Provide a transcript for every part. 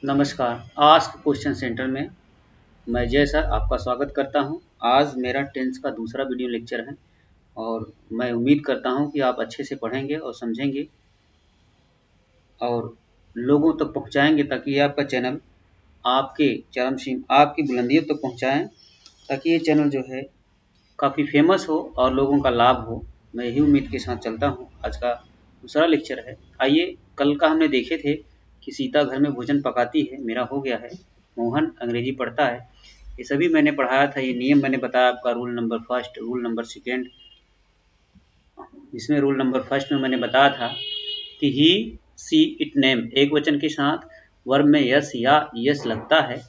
नमस्कार। Ask question centre में मैं जय सर आपका स्वागत करता हूं। आज मेरा टेंस का दूसरा वीडियो लेक्चर है और मैं उम्मीद करता हूं कि आप अच्छे से पढ़ेंगे और समझेंगे और लोगों तक पहुंचाएंगे ताकि आपका चैनल आपके चरम सीमा आपकी बुलंदियों तक पहुंचाएं, ताकि ये चैनल जो है काफ़ी फेमस हो और लोगों का लाभ हो। मैं यही उम्मीद के साथ चलता हूँ। आज का दूसरा लेक्चर है। आइए, कल का हमने देखे थे कि सीता घर में भोजन पकाती है, मेरा हो गया है। मोहन अंग्रेजी पढ़ता है, ये सभी मैंने पढ़ाया था। ये नियम मैंने बताया आपका, rule number first, rule number second. इसमें रूल नंबर फर्स्ट में मैंने बताया था कि ही सी इट नेम एक वचन के साथ वर्ब में यस या यस लगता है।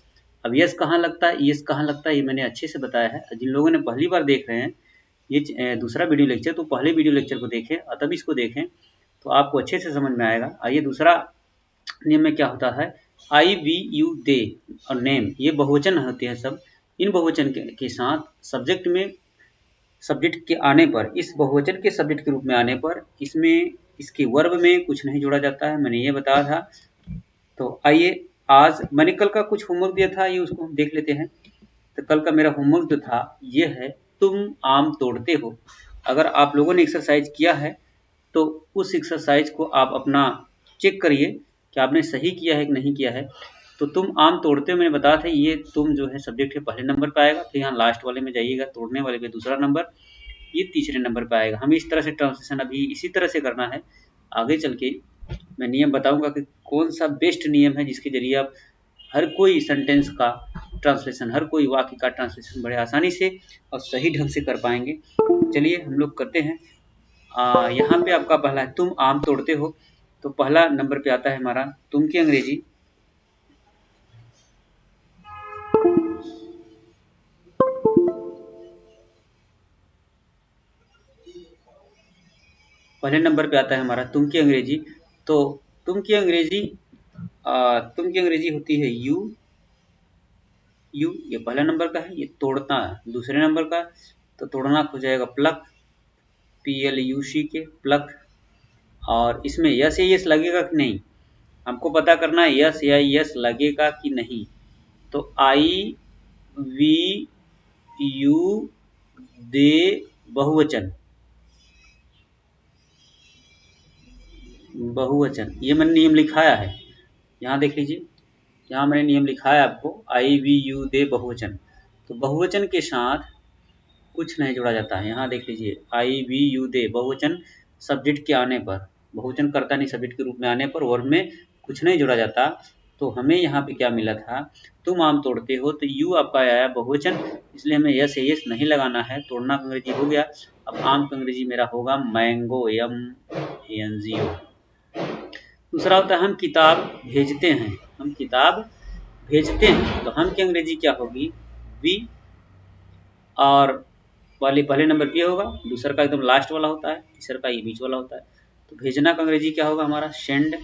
अब यस कहाँ लगता है, यस कहाँ लगता है, ये मैंने अच्छे से बताया है। जिन लोगों ने पहली बार देख रहे हैं ये दूसरा वीडियो लेक्चर, तो पहले वीडियो लेक्चर को देखें और तब इसको देखें तो आपको अच्छे से समझ में आएगा। आइए, दूसरा नियम में क्या होता है, आई वी यू दे और नेम ये बहुवचन होते हैं सब। इन बहुवचन के साथ सब्जेक्ट के आने पर, इस बहुवचन के सब्जेक्ट के रूप में आने पर इसमें इसके वर्ब में कुछ नहीं जोड़ा जाता है, मैंने ये बताया था। तो आइए, आज मैंने कल का कुछ होमवर्क दिया था, ये उसको हम देख लेते हैं। तो कल का मेरा होमवर्क जो था ये है, तुम आम तोड़ते हो। अगर आप लोगों ने एक्सरसाइज किया है तो उस एक्सरसाइज को आप अपना चेक करिए कि आपने सही किया है कि नहीं किया है। तो तुम आम तोड़ते हो, मैंने बताया था, ये तुम जो है सब्जेक्ट के पहले नंबर पे आएगा, फिर यहाँ लास्ट वाले में जाइएगा, तोड़ने वाले पे दूसरा नंबर, ये तीसरे नंबर पे आएगा। हमें इस तरह से ट्रांसलेशन अभी इसी तरह से करना है। आगे चल के मैं नियम बताऊंगा कि कौन सा बेस्ट नियम है जिसके जरिए आप हर कोई सेंटेंस का ट्रांसलेशन, हर कोई वाक्य का ट्रांसलेशन बड़े आसानी से और सही ढंग से कर पाएंगे। चलिए हम लोग करते हैं। यहाँ पे आपका पहला है, तुम आम तोड़ते हो। तो पहला नंबर पे आता है हमारा तुम की अंग्रेजी। पहले नंबर पे आता है हमारा तुम की अंग्रेजी। तो तुम की अंग्रेजी होती है यू। ये पहला नंबर का है। ये तोड़ना है दूसरे नंबर का। तो तोड़ना हो जाएगा प्लक, PLUCK, प्लक। और इसमें यस या यस लगेगा कि नहीं, हमको पता करना है यस या यस लगेगा कि नहीं। तो IVU दे बहुवचन, ये मैंने नियम लिखाया है, यहाँ देख लीजिए। यहाँ मैंने नियम लिखाया है आपको, IVU दे बहुवचन। तो बहुवचन के साथ कुछ नहीं जोड़ा जाता है। यहाँ देख लीजिए, IVU दे बहुवचन सब्जेक्ट के आने पर, बहुवचन कर्ता नहीं सब्जेक्ट के रूप में आने पर वर्ब में कुछ नहीं जोड़ा जाता। तो हमें यहाँ पे क्या मिला था, तुम आम तोड़ते हो, तो यू आपका आया बहुवचन, इसलिए हमें यस या यस नहीं लगाना है। तोड़ना का अंग्रेजी हो गया। अब आम का अंग्रेजी मेरा होगा मैंगो, MANGO। दूसरा होता है हम किताब भेजते हैं। हम किताब भेजते हैं, तो हम की अंग्रेजी क्या होगी, वी। और पहले नंबर पे होगा, दूसरा का एकदम लास्ट वाला होता है, तीसरा का ये बीच वाला होता है। तो भेजना का अंग्रेजी क्या होगा हमारा, सेंड,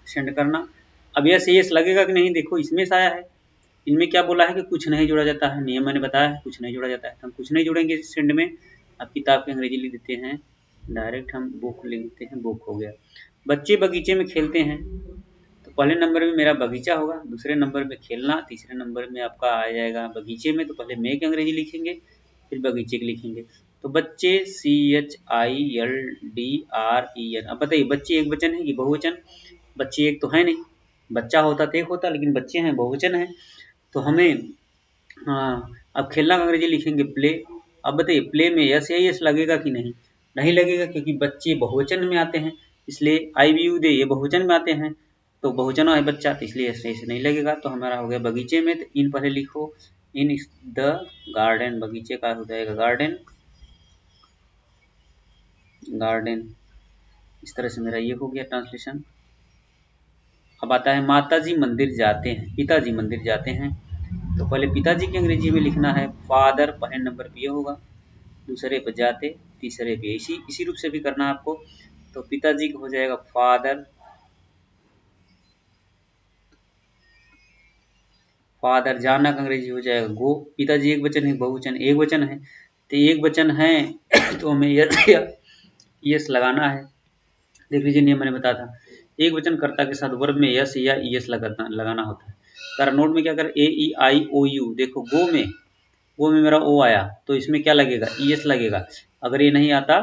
सेंड करना। अब यस यस लगेगा कि नहीं, देखो इसमें से आया है। इनमें क्या बोला है कि कुछ नहीं जोड़ा जाता है, नियम मैंने बताया है कुछ नहीं जोड़ा जाता है। तो हम कुछ नहीं जोड़ेंगे सेंड में। अब किताब की अंग्रेजी लिख देते हैं, डायरेक्ट हम बुक लिख देते हैं, बुक हो गया। बच्चे बगीचे में खेलते हैं। तो पहले नंबर में मेरा बगीचा होगा, दूसरे नंबर में खेलना, तीसरे नंबर में आपका आ जाएगा बगीचे में। तो पहले में की अंग्रेजी लिखेंगे, फिर बगीचे की लिखेंगे। तो बच्चे CHILDREN। अब बताइए, बच्चे एक वचन है कि बहुवचन, बच्चे एक तो है नहीं, बच्चा होता तो एक होता, लेकिन बच्चे हैं बहुवचन है। तो हमें अब खेलना का अंग्रेजी लिखेंगे प्ले। अब बताइए, प्ले में यस या यस लगेगा कि नहीं, नहीं लगेगा, क्योंकि बच्चे बहुवचन में आते हैं, इसलिए IVU दे ये बहुवचन में आते हैं। तो बहुवचन है बच्चा, तो इसलिए ऐसे नहीं लगेगा। तो हमारा हो गया बगीचे में। तो इन पहले लिखो, इन द गार्डन, बगीचे का हो जाएगा गार्डन, गार्डन। इस तरह से मेरा ये हो गया ट्रांसलेशन। अब आता है माताजी मंदिर जाते हैं, पिताजी मंदिर जाते हैं। तो पहले पिताजी की अंग्रेजी में लिखना है फादर, पहले नंबर पे ये होगा, दूसरे पे जाते, तीसरे पे इसी रूप से भी करना है आपको। तो पिताजी का हो जाएगा फादर, फादर। जाना का अंग्रेजी हो जाएगा गो। पिताजी एक वचन है बहुवचन, एक वचन है, तो एक वचन है तो हमें यस लगाना है। देख लीजिए नियम मैंने बताया था, एक वचन कर्ता के साथ वर्ब में यस या ईएस लगाना होता है। तारा नोट में क्या कर ए ई आई ओ यू, देखो गो में मेरा ओ आया तो इसमें क्या लगेगा, ईएस लगेगा। अगर ये नहीं आता,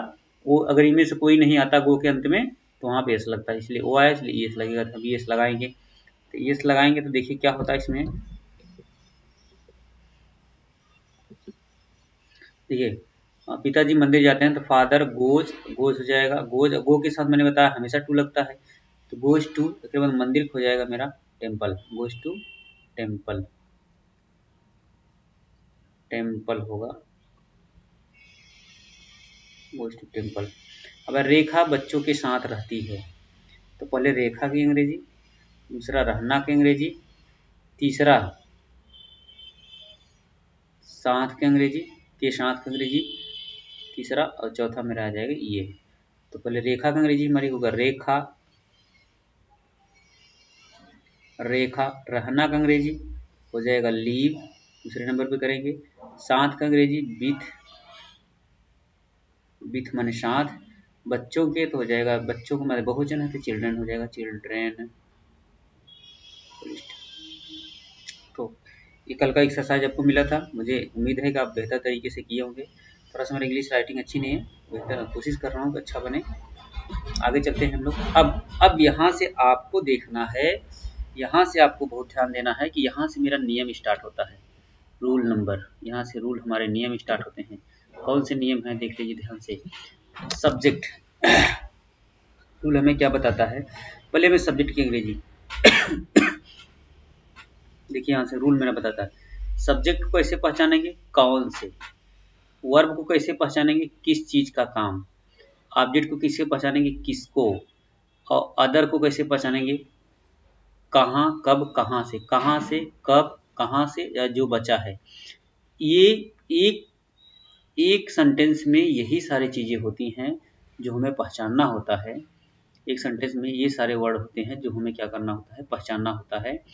वो अगर इनमें से कोई नहीं आता गो के अंत में तो वहाँ पे एस लगता है, इसलिए ओ आया इसलिए ईएस लगेगा। तो अभी एस लगाएंगे, तो ईएस लगाएंगे तो देखिए क्या होता है इसमें। देखिए पिताजी मंदिर जाते हैं तो फादर गोज हो जाएगा, गो के साथ मैंने बताया हमेशा टू लगता है, तो गोज टू, उसके बाद मंदिर हो जाएगा मेरा temple, goes to temple, temple होगा, गोज टू टेम्पल। अब रेखा बच्चों के साथ रहती है, तो पहले रेखा की अंग्रेजी, दूसरा रहना की अंग्रेजी, तीसरा साथ की अंग्रेजी, के साथ की अंग्रेजी, तीसरा और चौथा मेरा आ जाएगा ये। तो पहले रेखा का अंग्रेजी हमारी होगा रेखा, रेखा। रहना का अंग्रेजी हो जाएगा लीव, दूसरे नंबर पे करेंगे। साथ का अंग्रेजी विथ, विथ माने साथ। बच्चों के तो हो जाएगा, बच्चों को मतलब बहुवचन है तो चिल्ड्रन हो जाएगा, चिल्ड्रेन। तो ये कल का एक्सरसाइज आपको मिला था, मुझे उम्मीद है कि आप बेहतर तरीके से किए होंगे। थोड़ा सा मेरी इंग्लिश राइटिंग अच्छी नहीं है, बेहतर कोशिश कर रहा हूँ कि अच्छा बने। आगे चलते हैं हम लोग। अब यहाँ से आपको देखना है, यहाँ से आपको बहुत ध्यान देना है कि यहाँ से मेरा नियम स्टार्ट होता है, रूल नंबर, यहाँ से रूल हमारे नियम स्टार्ट होते हैं। कौन से नियम हैं देख लीजिए ध्यान से। सब्जेक्ट रूल हमें क्या बताता है, पहले हमें सब्जेक्ट की अंग्रेजी देखिए, यहाँ से रूल मेरा बताता है सब्जेक्ट को कैसे पहचानेंगे, कौन से। वर्ब को कैसे पहचानेंगे, किस चीज का काम। ऑब्जेक्ट को किससे पहचानेंगे, किसको। और अदर को कैसे पहचानेंगे, कहाँ कब कहाँ से कब कहाँ से, या जो बचा है। ये एक एक सेंटेंस में यही सारी चीजें होती हैं जो हमें पहचानना होता है। एक सेंटेंस में ये सारे वर्ड होते हैं जो हमें क्या करना होता है, पहचानना होता है।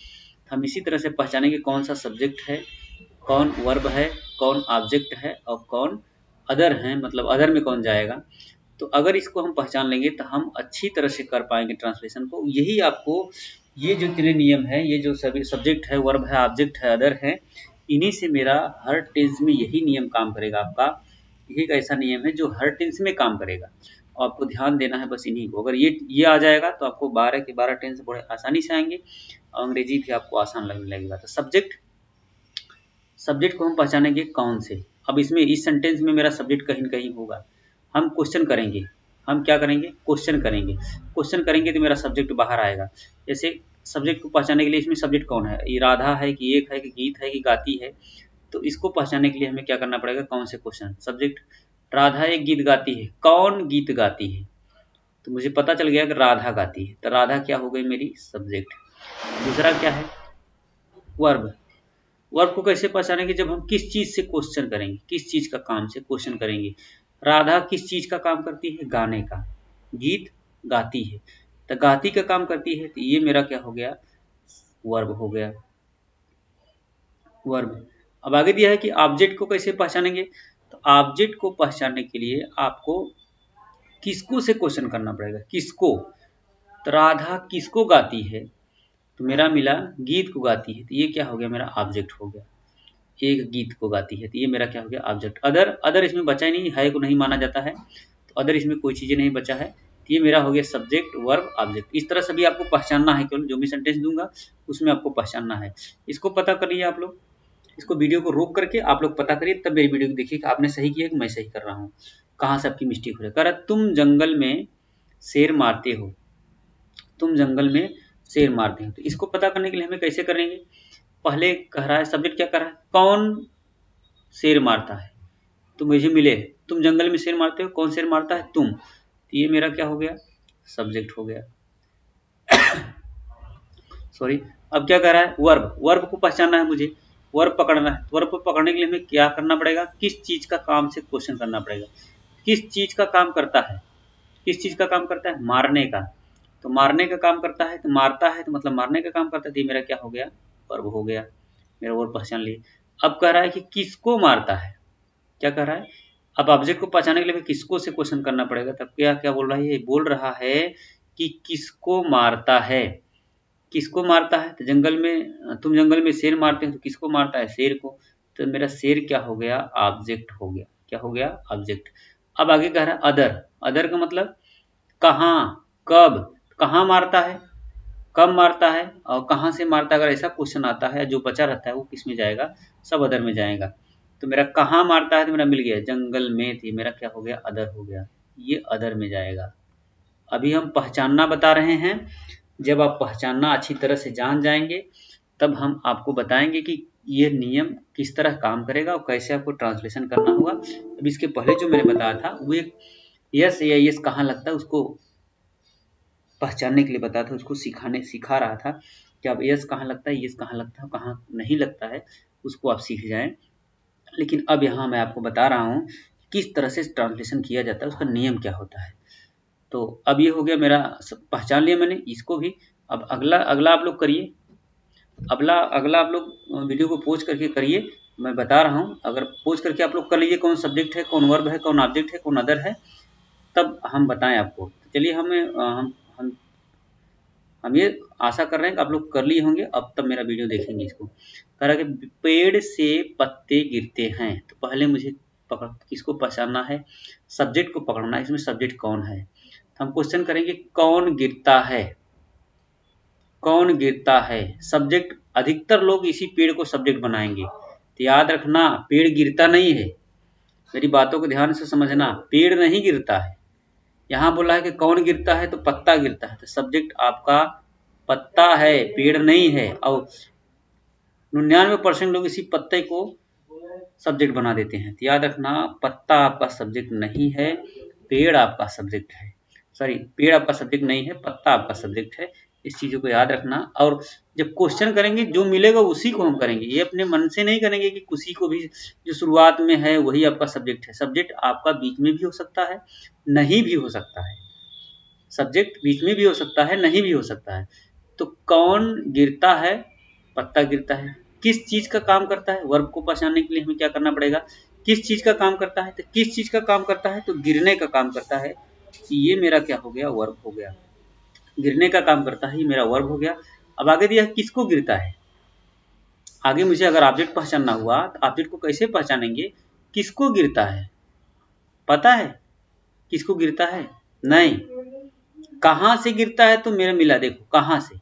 हम इसी तरह से पहचानेंगे कौन सा सब्जेक्ट है, कौन वर्ब है, कौन ऑब्जेक्ट है और कौन अदर है, मतलब अदर में कौन जाएगा। तो अगर इसको हम पहचान लेंगे तो हम अच्छी तरह से कर पाएंगे ट्रांसलेशन को। यही आपको, ये जो तीन नियम है, ये जो सभी सब्जेक्ट है, वर्ब है, ऑब्जेक्ट है, अदर है, इन्हीं से मेरा हर टेंस में यही नियम काम करेगा। आपका यही एक ऐसा नियम है जो हर टेंस में काम करेगा, और आपको ध्यान देना है बस इन्हीं को। अगर ये आ जाएगा तो आपको 12 के 12 टेंस बड़े आसानी से आएंगे और अंग्रेजी भी आपको आसान लगने लगेगा। तो सब्जेक्ट को हम पहचानेंगे कौन से। अब इसमें इस सेंटेंस में मेरा सब्जेक्ट कहीं न कहीं होगा, हम क्वेश्चन करेंगे, हम क्या करेंगे, क्वेश्चन करेंगे। क्वेश्चन करेंगे तो मेरा सब्जेक्ट बाहर आएगा। जैसे सब्जेक्ट को पहचानने के लिए इसमें सब्जेक्ट कौन है, ये राधा है कि एक है कि गीत है कि गाती है। तो इसको पहचानने के लिए हमें क्या करना पड़ेगा, कौन से क्वेश्चन। सब्जेक्ट राधा एक गीत गाती है, कौन गीत गाती है, तो मुझे पता चल गया कि राधा गाती है, तो राधा क्या हो गई मेरी सब्जेक्ट। दूसरा क्या है, वर्ब। वर्ब को कैसे पहचानेंगे, जब हम किस चीज से क्वेश्चन करेंगे, किस चीज का काम से क्वेश्चन करेंगे। राधा किस चीज का काम करती है, गाने का। गीत गाती है, तो गाती का काम करती है, तो ये मेरा क्या हो गया, वर्ब हो गया, वर्ब। अब आगे दिया है कि ऑब्जेक्ट को कैसे पहचानेंगे, तो ऑब्जेक्ट को पहचानने के लिए आपको किसको से क्वेश्चन करना पड़ेगा, किसको। तो राधा किसको गाती है, तो मेरा मिला गीत को गाती है, तो ये क्या हो गया, मेरा ऑब्जेक्ट हो गया। एक गीत को गाती है, तो ये मेरा क्या हो गया, ऑब्जेक्ट। अदर इसमें बचा ही नहीं है, को नहीं माना जाता है, तो अदर इसमें कोई चीजें नहीं बचा है, तो ये मेरा हो गया सब्जेक्ट, वर्ब, ऑब्जेक्ट। इस तरह से भी आपको पहचानना है, केवल जो भी सेंटेंस दूंगा उसमें आपको पहचानना है। इसको पता करिए आप लोग, इसको वीडियो को रोक करके आप लोग पता करिए, तब मेरी वीडियो को देखिए कि आपने सही किया कि मैं सही कर रहा हूँ, कहाँ से आपकी मिस्टेक हो रही है। कह रहा तुम जंगल में शेर मारते हो, तुम जंगल में शेर मारते हो, तो इसको पता करने के लिए हमें कैसे करेंगे। पहले कह रहा है सब्जेक्ट क्या कर रहा है, कौन शेर मारता है, तो मुझे मिले तुम जंगल में शेर मारते हो, कौन शेर मारता है, तुम। तो ये मेरा क्या हो गया, सब्जेक्ट हो गया। सॉरी। अब क्या कह रहा है, वर्ब को पहचानना है मुझे, वर्ब पकड़ना है। वर्ब को पकड़ने के लिए हमें क्या करना पड़ेगा, किस चीज का काम से क्वेश्चन करना पड़ेगा, किस चीज का काम करता है, किस चीज का काम करता है, मारने का। तो मारने का काम करता है, तो मारता है तो मतलब मारने का काम करता है, तो ये मेरा क्या हो गया, वर्ब हो गया, मेरा वर्ब पहचान लिए। अब कह रहा है कि किसको मारता है, क्या कह रहा है, अब ऑब्जेक्ट को पहचानने के लिए किसको से क्वेश्चन करना पड़ेगा। तब क्या क्या बोल रहा है, ये बोल रहा है कि किसको मारता है। किसको मारता है? तो जंगल में तुम जंगल में शेर मारते हो तो किसको मारता है? शेर को। तो मेरा शेर क्या हो गया? ऑब्जेक्ट हो गया। क्या हो गया? ऑब्जेक्ट। अब आगे कह रहा है अदर। अदर का मतलब कहाँ, कब, कहाँ मारता है, कब मारता है और कहाँ से मारता है। अगर ऐसा क्वेश्चन आता है जो बचा रहता है वो किस में जाएगा? सब अदर में जाएगा। तो मेरा कहाँ मारता है तो मेरा मिल गया, जंगल में थी, मेरा क्या हो गया? अदर हो गया। ये अदर में जाएगा। अभी हम पहचानना बता रहे हैं। जब आप पहचानना अच्छी तरह से जान जाएंगे तब हम आपको बताएंगे कि ये नियम किस तरह काम करेगा और कैसे आपको ट्रांसलेशन करना होगा। अब इसके पहले जो मैंने बताया था वो एक यस या यस कहाँ लगता है उसको पहचानने के लिए बताया था, उसको सिखा रहा था कि अब यस कहाँ लगता है, यस कहाँ लगता है, कहाँ नहीं लगता है, उसको आप सीख जाएं। लेकिन अब यहाँ मैं आपको बता रहा हूँ किस तरह से ट्रांसलेशन किया जाता है, उसका नियम क्या होता है। तो अब ये हो गया मेरा, पहचान लिया मैंने इसको भी। अब अगला अगला आप लोग करिए। अगला अगला आप लोग वीडियो को पॉज करके करिए। मैं बता रहा हूँ, अगर पॉज करके आप लोग कर लीजिए कौन सब्जेक्ट है, कौन वर्ब है, कौन ऑब्जेक्ट है, कौन अदर है, तब हम बताएं आपको। चलिए हम ये आशा कर रहे हैं कि आप लोग कर लिए होंगे। अब तब मेरा वीडियो देखेंगे। इसको कह रहा है कि पेड़ से पत्ते गिरते हैं। तो पहले मुझे किसको पहचानना है? सब्जेक्ट को पकड़ना है। इसमें सब्जेक्ट कौन है? तो हम क्वेश्चन करेंगे कौन गिरता है, कौन गिरता है। सब्जेक्ट, अधिकतर लोग इसी पेड़ को सब्जेक्ट बनाएंगे। तो याद रखना पेड़ गिरता नहीं है। मेरी बातों को ध्यान से समझना, पेड़ नहीं गिरता है। यहाँ बोला है कि कौन गिरता है तो पत्ता गिरता है। तो सब्जेक्ट आपका पत्ता है, पेड़ नहीं है। और 99% लोग इसी पत्ते को सब्जेक्ट बना देते हैं। तो याद रखना पत्ता आपका सब्जेक्ट नहीं है, पेड़ आपका सब्जेक्ट है। सॉरी, पेड़ आपका सब्जेक्ट नहीं है, पत्ता आपका सब्जेक्ट है। इस चीजों को याद रखना। और जब क्वेश्चन करेंगे जो मिलेगा उसी को हम करेंगे। ये अपने मन से नहीं करेंगे कि किसी को भी जो शुरुआत में है वही आपका सब्जेक्ट है। सब्जेक्ट आपका बीच में भी हो सकता है, नहीं भी हो सकता है। सब्जेक्ट बीच में भी हो सकता है, नहीं भी हो सकता है। तो कौन गिरता है? पत्ता गिरता है। किस चीज का काम करता है? वर्ब को पहचानने के लिए हमें क्या करना पड़ेगा? किस चीज का काम करता है? तो किस चीज का काम करता है? तो गिरने का काम करता है। ये मेरा क्या हो गया? वर्ब हो गया। गिरने का काम करता है, ये मेरा वर्ब हो गया। अब आगे दिया किसको गिरता है। आगे मुझे अगर ऑब्जेक्ट पहचानना हुआ तो ऑब्जेक्ट को कैसे पहचानेंगे? किसको गिरता है? पता है किसको गिरता है? नहीं। कहां से गिरता है तो मेरा मिला, देखो कहां से,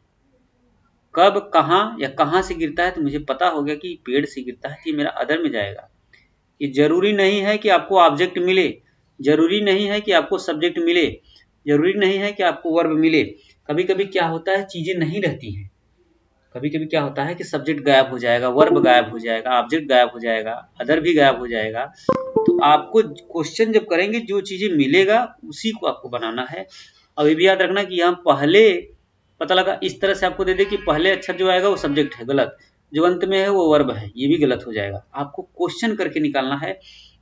कब, कहां या कहां से गिरता है तो मुझे पता हो गया कि पेड़ से गिरता है। कि मेरा अदर में जाएगा। ये जरूरी नहीं है कि आपको ऑब्जेक्ट मिले, जरूरी नहीं है कि आपको सब्जेक्ट मिले, जरूरी नहीं है कि आपको वर्ब मिले। कभी कभी क्या होता है चीजें नहीं रहती हैं। कभी कभी क्या होता है कि सब्जेक्ट गायब हो जाएगा, वर्ब गायब हो जाएगा, ऑब्जेक्ट गायब हो जाएगा, अदर भी गायब हो जाएगा। तो आपको क्वेश्चन जब करेंगे जो चीजें मिलेगा उसी को आपको बनाना है। अब ये भी याद रखना कि यहाँ पहले पता लगा इस तरह से आपको दे दे कि पहले अक्षर जो आएगा वो सब्जेक्ट है, गलत। जो अंत में है वो वर्ब है, ये भी गलत हो जाएगा। आपको क्वेश्चन करके निकालना है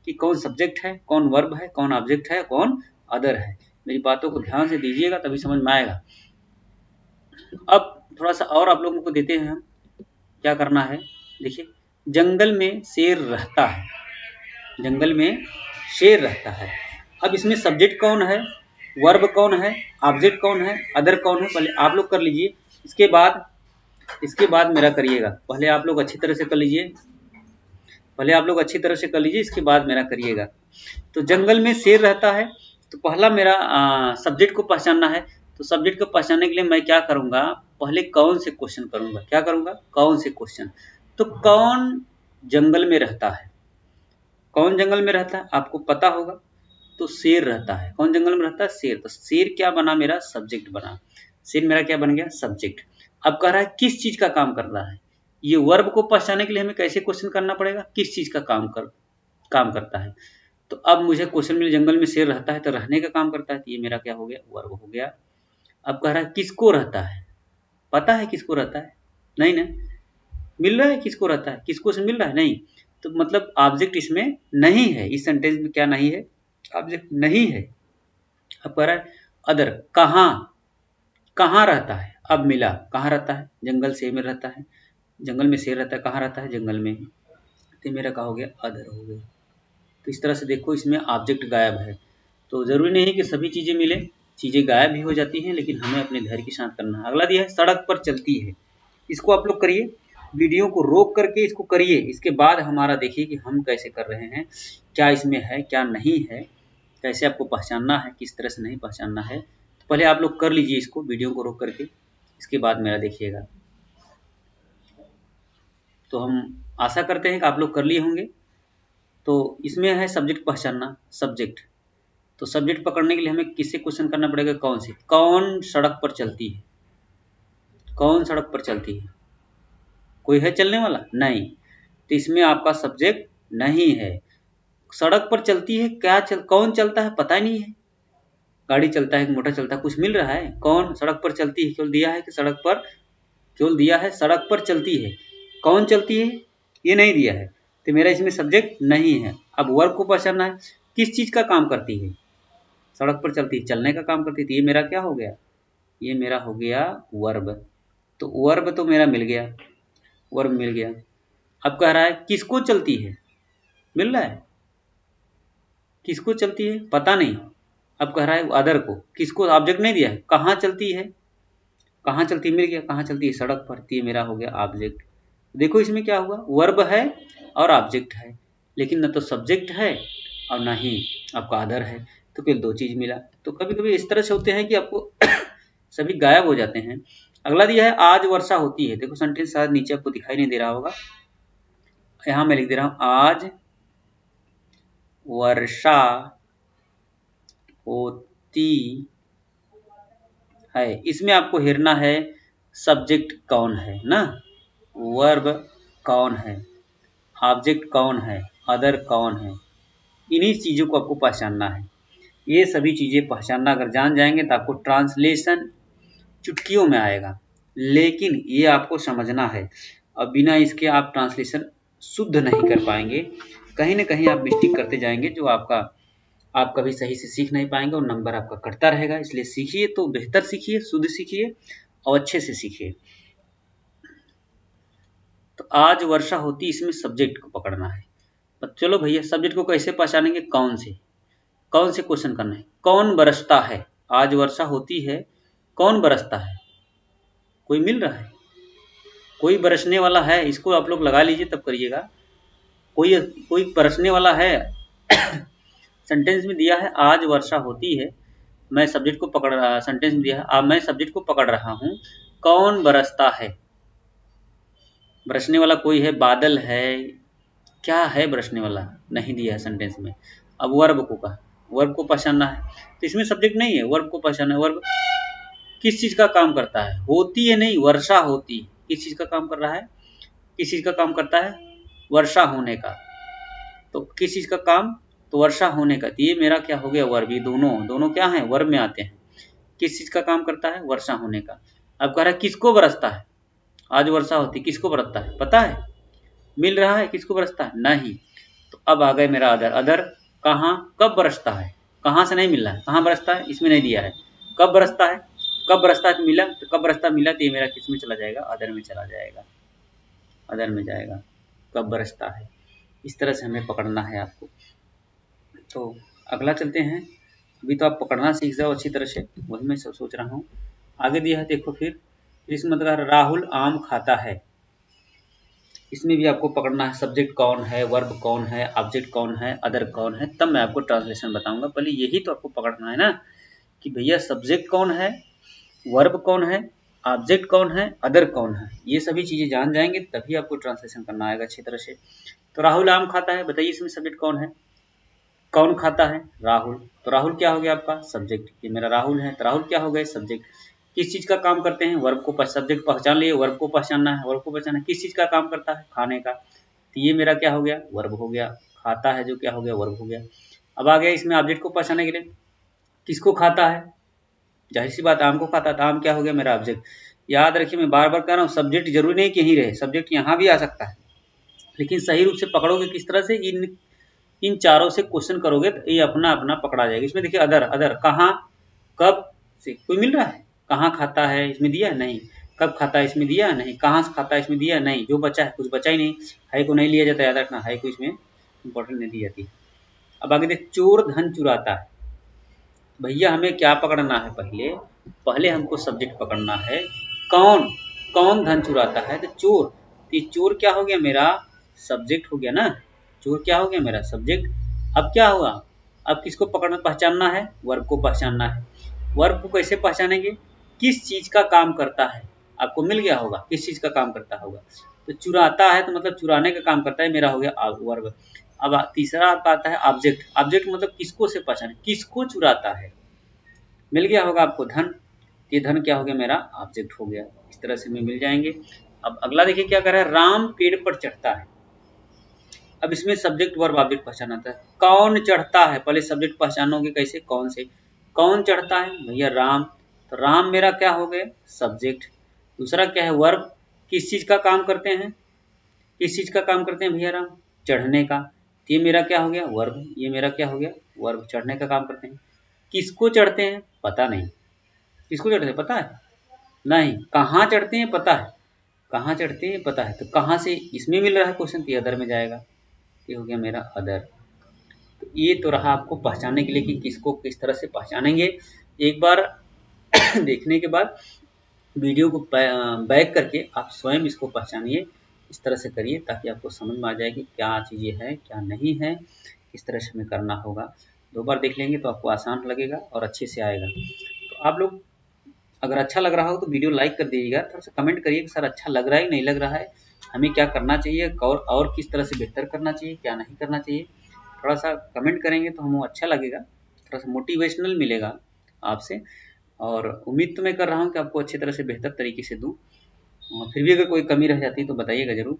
कि कौन सब्जेक्ट है, कौन वर्ब है, कौन ऑब्जेक्ट है, कौन अदर है। मेरी बातों को ध्यान से दीजिएगा तभी समझ में आएगा। अब थोड़ा सा और आप लोगों को देते हैं हम क्या करना है। देखिए, जंगल में शेर रहता है, जंगल में शेर रहता है। अब इसमें सब्जेक्ट कौन है, वर्ब कौन है, ऑब्जेक्ट कौन है, अदर कौन है, पहले आप लोग कर लीजिए। इसके बाद मेरा करिएगा। पहले आप लोग अच्छी तरह से कर लीजिए, पहले आप लोग अच्छी तरह से कर लीजिए, इसके बाद मेरा करिएगा। तो जंगल में शेर रहता है। तो पहला मेरा सब्जेक्ट को पहचानना है। तो सब्जेक्ट को पहचानने के लिए मैं क्या करूंगा? पहले कौन से क्वेश्चन करूंगा। क्या करूंगा? कौन से क्वेश्चन। तो कौन जंगल में रहता है, कौन जंगल में रहता है आपको पता होगा। तो शेर रहता है। कौन जंगल में रहता है? शेर। तो शेर क्या बना? मेरा सब्जेक्ट बना। शेर मेरा क्या बन गया? सब्जेक्ट। अब कह रहा है किस चीज का काम कर रहा है। ये वर्ब को पहचानने के लिए हमें कैसे क्वेश्चन करना पड़ेगा? किस चीज का काम करता है। तो अब मुझे क्वेश्चन में जंगल में शेर रहता है तो रहने का काम करता है। तो ये मेरा क्या हो गया? वर्ब हो गया। अब कह रहा है किसको रहता है। पता है किसको रहता है? नहीं ना। मिल रहा है किसको रहता है, किसको से मिल रहा है? नहीं। तो मतलब ऑब्जेक्ट इसमें नहीं है। इस सेंटेंस में क्या नहीं है? ऑब्जेक्ट नहीं है। अब कह रहा है अदर, कहाँ, कहाँ रहता है। अब मिला कहाँ रहता है? जंगल से में रहता है, जंगल में शेर रहता है, कहाँ रहता है? जंगल में। तो मेरा क्या हो गया? अदर हो गया। तो इस तरह से देखो इसमें ऑब्जेक्ट गायब है। तो जरूरी नहीं है कि सभी चीजें मिले, चीज़ें गायब भी हो जाती हैं, लेकिन हमें अपने धैर्य के साथ करना है। अगला दिया है सड़क पर चलती है। इसको आप लोग करिए, वीडियो को रोक करके इसको करिए, इसके बाद हमारा देखिए कि हम कैसे कर रहे हैं, क्या इसमें है क्या नहीं है, कैसे आपको पहचानना है, किस तरह से नहीं पहचानना है। तो पहले आप लोग कर लीजिए इसको, वीडियो को रोक करके, इसके बाद मेरा देखिएगा। तो हम आशा करते हैं कि आप लोग कर लिए होंगे। तो इसमें है सब्जेक्ट पहचानना, सब्जेक्ट। तो सब्जेक्ट पकड़ने के लिए हमें किससे क्वेश्चन करना पड़ेगा, कौन से, कौन सड़क पर चलती है, कौन सड़क पर चलती है, कोई है चलने वाला नहीं, तो इसमें आपका सब्जेक्ट नहीं है। सड़क पर चलती है, कौन चलता है पता नहीं है, गाड़ी चलता है, मोटर चलता है, कुछ मिल रहा है, कौन सड़क पर चलती है, केवल दिया है कि सड़क पर, केवल दिया है सड़क पर चलती है, कौन चलती है ये नहीं दिया है, तो मेरा इसमें सब्जेक्ट नहीं है। अब वर्ब को पहचानना है, किस चीज का काम करती है, सड़क पर चलती है, चलने का काम करती थी, ये मेरा क्या हो गया, ये मेरा हो गया वर्ब। तो वर्ब तो मेरा मिल गया, वर्ब मिल गया। अब कह रहा है किसको चलती है, मिल रहा है, किसको चलती है पता नहीं। अब कह रहा है अदर को, किसको, ऑब्जेक्ट नहीं दिया है, कहाँ चलती है, कहाँ चलती है मिल गया, कहाँ चलती है सड़क पर, तो ये मेरा हो गया ऑब्जेक्ट। देखो इसमें क्या हुआ, वर्ब है और ऑब्जेक्ट है, लेकिन न तो सब्जेक्ट है और ना ही आपका अदर है, तो केवल दो चीज मिला। तो कभी कभी इस तरह से होते हैं कि आपको सभी गायब हो जाते हैं। अगला दिया है आज वर्षा होती है। देखो सेंटेंस शायद नीचे आपको दिखाई नहीं दे रहा होगा, यहां मैं लिख दे रहा हूं, आज वर्षा होती है। इसमें आपको हेरना है सब्जेक्ट कौन है ना, वर्ब कौन है, ऑब्जेक्ट कौन है, अदर कौन है, इन्हीं चीजों को आपको पहचानना है। ये सभी चीजें पहचानना अगर जान जाएंगे तो आपको ट्रांसलेशन चुटकियों में आएगा, लेकिन ये आपको समझना है, और बिना इसके आप ट्रांसलेशन शुद्ध नहीं कर पाएंगे, कहीं ना कहीं आप मिस्टेक करते जाएंगे, जो आप कभी सही से सीख नहीं पाएंगे और नंबर आपका कटता रहेगा। इसलिए सीखिए तो बेहतर सीखिए, शुद्ध सीखिए और अच्छे से सीखिए। तो आज वर्षा होती, इसमें सब्जेक्ट को पकड़ना है। तो चलो भैया सब्जेक्ट को कैसे पहचानेंगे, कौन से क्वेश्चन करना है, कौन बरसता है, आज वर्षा होती है, कौन बरसता है, कोई मिल रहा है, कोई बरसने वाला है, इसको आप लोग लगा लीजिए तब करिएगा, कोई कोई बरसने वाला है। सेंटेंस में दिया है आज वर्षा होती है, मैं सब्जेक्ट को पकड़ रहा, सेंटेंस में दिया है मैं सब्जेक्ट को पकड़ रहा हूं, कौन बरसता है, बरसने वाला कोई है, बादल है, क्या है बरसने वाला, नहीं दिया है सेंटेंस में। अब वर्ब को कहा, वर्ब को पहचानना है, तो इसमें सब्जेक्ट नहीं है, वर्ब को पहचानना है। वर्ब किस चीज का काम करता है, होती है नहीं, वर्षा होती, किस चीज का काम कर रहा है, किस चीज का काम करता है, वर्षा होने का। तो किस चीज का काम, तो वर्षा होने का, तो ये मेरा क्या हो गया वर्ब, ये दोनों क्या है, वर्ब में आते हैं। किस चीज का काम करता है, वर्षा होने का। अब कह रहा है किसको बरसता है, आज वर्षा होती, किसको बरसता है पता है, मिल रहा है, किसको बरसता है नहीं। तो अब आ गए मेरा अदर, अदर कहाँ, कब बरसता है, कहाँ से नहीं मिल रहा है, कहाँ बरसता है इसमें नहीं दिया है, कब बरसता है, कब बरसता है तो मिला, तो कब बरसता मिला, तो ये मेरा किस में चला जाएगा, अदर में चला जाएगा, अदर में जाएगा, कब बरसता है। इस तरह से हमें पकड़ना है आपको। तो अगला चलते हैं, अभी तो आप पकड़ना सीख जाओ अच्छी तरह से, वही मैं सोच रहा हूँ। आगे दिया है देखो, फिर इसमें मतलब राहुल आम खाता है, इसमें भी आपको पकड़ना है सब्जेक्ट कौन है, वर्ब कौन है, ऑब्जेक्ट कौन है, अदर कौन है, तब मैं आपको ट्रांसलेशन बताऊंगा। पहले यही तो आपको पकड़ना है ना, कि भैया सब्जेक्ट कौन है, वर्ब कौन है, ऑब्जेक्ट कौन है, अदर कौन है, ये सभी चीजें जान जाएंगे तभी आपको ट्रांसलेशन करना आएगा अच्छी तरह से। तो राहुल आम खाता है, बताइए इसमें सब्जेक्ट कौन है, कौन खाता है, राहुल, तो राहुल क्या हो गया आपका सब्जेक्ट, ये मेरा राहुल है, तो राहुल क्या हो गए सब्जेक्ट। किस चीज का काम करते हैं, वर्ब को, सब्जेक्ट पहचान लिए, वर्ब को पहचानना है, वर्ब को पहचानना है, किस चीज का काम करता है, खाने का, तो ये मेरा क्या हो गया वर्ब हो गया, खाता है जो क्या हो गया वर्ब हो गया। अब आ गया इसमें ऑब्जेक्ट को पहचानने के लिए, किसको खाता है, जाहिर सी बात आम को खाता है, तो आम क्या हो गया मेरा ऑब्जेक्ट। याद रखिए मैं बार बार कह रहा हूँ, सब्जेक्ट जरूरी नहीं कि यहीं रहे, सब्जेक्ट यहाँ भी आ सकता है, लेकिन सही रूप से पकड़ोगे किस तरह से, इन चारों से क्वेश्चन करोगे तो ये अपना अपना पकड़ा जाएगा। इसमें देखिए अदर, अदर कहाँ, कब से, कोई मिल रहा है, कहाँ खाता है इसमें दिया है नहीं, कब खाता है इसमें दिया है नहीं, कहाँ से खाता है इसमें दिया है नहीं, जो बचा है कुछ बचा ही नहीं, है को नहीं लिया जाता, याद रखना है को इसमें इंपॉर्टेंट नहीं दी जाती। अब आगे देख, चोर धन चुराता है, भैया हमें क्या पकड़ना है, पहले हमको सब्जेक्ट पकड़ना है। कौन कौन धन चुराता है, तो चोर। तो चोर क्या हो गया, मेरा सब्जेक्ट हो गया ना। चोर क्या हो गया, मेरा सब्जेक्ट। अब क्या हुआ, अब किसको पकड़ना पहचानना है, वर्ब को पहचानना है। वर्ब को कैसे पहचानेंगे, किस चीज का काम करता है, आपको मिल गया होगा किस चीज का काम करता होगा। तो चुराता है तो मतलब चुराने का काम करता है, मेरा हो गया वर्ब। अब तीसरा आपका आता है ऑब्जेक्ट। ऑब्जेक्ट मतलब किसको से पहचाने, किसको चुराता है। मिल गया होगा आपको धन, ये धन क्या हो गया, मेरा ऑब्जेक्ट हो गया। इस तरह से हमें मिल जाएंगे। अब अगला देखिए क्या कर रहा है, राम पेड़ पर चढ़ता है। अब इसमें सब्जेक्ट वर्ब ऑब्जेक्ट पहचाना था। कौन चढ़ता है, पहले सब्जेक्ट पहचानोगे कैसे, कौन से। कौन चढ़ता है, भैया राम। तो राम मेरा क्या हो गया, सब्जेक्ट। दूसरा क्या है, वर्ब, किस चीज का काम करते हैं, किस चीज का काम करते हैं भैया राम, चढ़ने का। तो ये मेरा क्या हो गया, वर्ब। ये मेरा क्या हो गया, वर्ब, चढ़ने का काम करते हैं। किसको चढ़ते हैं, पता नहीं। किसको चढ़ते हैं पता है, नहीं। कहाँ चढ़ते हैं पता है, कहाँ चढ़ते हैं पता है। तो कहाँ से इसमें मिल रहा है क्वेश्चन, तो अदर में जाएगा। ये हो गया मेरा अदर। तो ये तो रहा आपको पहचानने के लिए कि किसको किस तरह से पहचानेंगे। एक बार देखने के बाद वीडियो को बैक करके आप स्वयं इसको पहचानिए, इस तरह से करिए ताकि आपको समझ में आ जाए कि क्या चीज़ें हैं क्या नहीं है, किस तरह से हमें करना होगा। 2 बार देख लेंगे तो आपको आसान लगेगा और अच्छे से आएगा। तो आप लोग अगर अच्छा लग रहा हो तो वीडियो लाइक कर दीजिएगा, थोड़ा सा कमेंट करिए कि सर अच्छा लग रहा है नहीं लग रहा है, हमें क्या करना चाहिए और किस तरह से बेहतर करना चाहिए, क्या नहीं करना चाहिए। थोड़ा सा कमेंट करेंगे तो हमें अच्छा लगेगा, थोड़ा सा मोटिवेशनल मिलेगा आपसे। और उम्मीद तो मैं कर रहा हूँ कि आपको अच्छी तरह से बेहतर तरीके से दूँ। फिर भी अगर कोई कमी रह जाती है तो बताइएगा ज़रूर।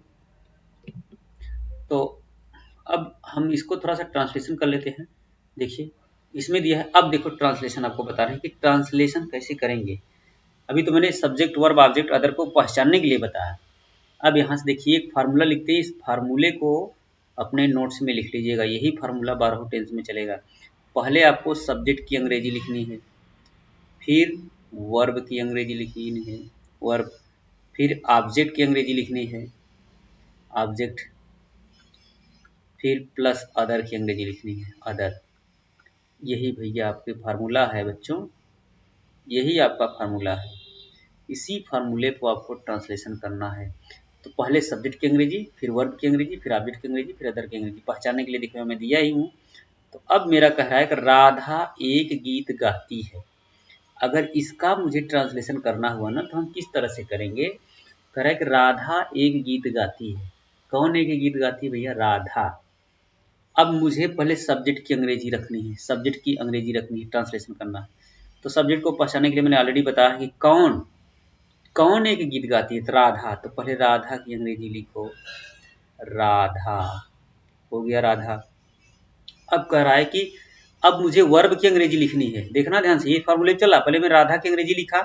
तो अब हम इसको थोड़ा सा ट्रांसलेशन कर लेते हैं। देखिए इसमें दिया है, अब देखो ट्रांसलेशन आपको बता रहे हैं कि ट्रांसलेशन कैसे करेंगे। अभी तो मैंने सब्जेक्ट वर्ब ऑब्जेक्ट अदर को पहचानने के लिए बताया। अब यहाँ से देखिए एक फार्मूला लिखते हैं, इस फार्मूले को अपने नोट्स में लिख लीजिएगा। यही फार्मूला 12 टेंस में चलेगा। पहले आपको सब्जेक्ट की अंग्रेजी लिखनी है, फिर वर्ब की अंग्रेजी लिखनी है, वर्ब, फिर ऑब्जेक्ट की अंग्रेजी लिखनी है, ऑब्जेक्ट, फिर प्लस अदर की अंग्रेजी लिखनी है, अदर। यही भैया आपके फार्मूला है बच्चों, यही आपका फार्मूला है। इसी फार्मूले को आपको ट्रांसलेशन करना है। तो पहले सब्जेक्ट की अंग्रेजी, फिर वर्ब की अंग्रेजी, फिर ऑब्जेक्ट की अंग्रेजी, फिर अदर की अंग्रेजी। पहचानने के लिए देखो मैं दिया ही हूँ। तो अब मेरा कह रहा है कि राधा एक गीत गाती है। अगर इसका मुझे ट्रांसलेशन करना हुआ ना तो हम किस तरह से करेंगे। कह रहा है कि राधा एक गीत गाती है। कौन एक गीत गाती है भैया, राधा। अब मुझे पहले सब्जेक्ट की अंग्रेजी रखनी है, सब्जेक्ट की अंग्रेजी रखनी है, ट्रांसलेशन करना है। तो सब्जेक्ट को पहचानने के लिए मैंने ऑलरेडी बताया कि कौन कौन एक गीत गाती है, तो राधा। तो पहले राधा की अंग्रेजी लिखो, राधा, हो गया राधा। अब कह रहा है कि अब मुझे वर्ब की अंग्रेजी लिखनी है। देखना ध्यान से, ये फॉर्मूले चला, पहले मैं राधा की अंग्रेजी लिखा